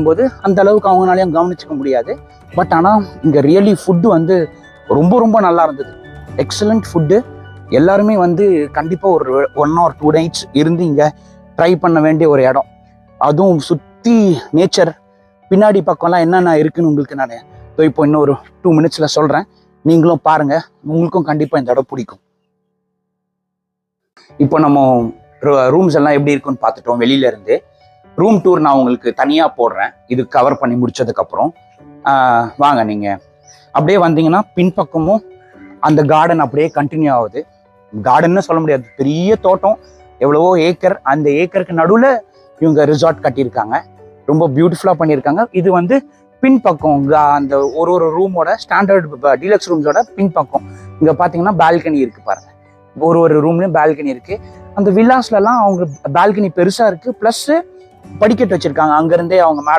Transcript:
போது அந்த அளவுக்கு அவங்களாலையும் கவனிச்சுக்க முடியாது. பட் ஆனால் இங்கே ரியலி ஃபுட்டு வந்து ரொம்ப ரொம்ப நல்லா இருந்தது. Excellent food. எல்லாருமே வந்து கண்டிப்பாக ஒரு 1 or 2 nights இருந்து இங்கே ட்ரை பண்ண வேண்டிய ஒரு இடம். அதுவும் சுற்றி நேச்சர், பின்னாடி பக்கம்லாம் என்னென்ன இருக்குன்னு உங்களுக்கு நான் இப்போ இன்னும் ஒரு 2 minutes சொல்கிறேன். நீங்களும் பாருங்கள், உங்களுக்கும் கண்டிப்பாக இந்த இடம் பிடிக்கும். இப்போ நம்ம ரூம்ஸ் எல்லாம் எப்படி இருக்குன்னு பார்த்துட்டோம். வெளியில இருந்து ரூம் டூர் நான் உங்களுக்கு தனியாக போடுறேன், இது கவர் பண்ணி முடிச்சதுக்கப்புறம். வாங்க, நீங்கள் அப்படியே வந்தீங்கன்னா பின்பக்கமும் அந்த கார்டன் அப்படியே கண்டினியூ ஆகுது. கார்டன்னு சொல்ல முடியாது, பெரிய தோட்டம், எவ்வளவோ ஏக்கர். அந்த ஏக்கருக்கு நடுவில் இவங்க ரிசார்ட் கட்டியிருக்காங்க, ரொம்ப பியூட்டிஃபுல்லாக பண்ணியிருக்காங்க. இது வந்து பின்பக்கம் அந்த ஒரு ரூமோட ஸ்டாண்டர்ட் டீலக்ஸ் ரூம்ஸோட பின்பக்கம் இங்கே பார்த்தீங்கன்னா பால்கனி இருக்குது பாருங்கள். ஒரு ரூம்லேயும் பால்கனி இருக்குது. அந்த வில்லாஸ்லலாம் அவங்க பால்கனி பெருசாக இருக்குது, ப்ளஸ் படிக்கட்டு வச்சுருக்காங்க, அங்கேருந்தே அவங்க மேலே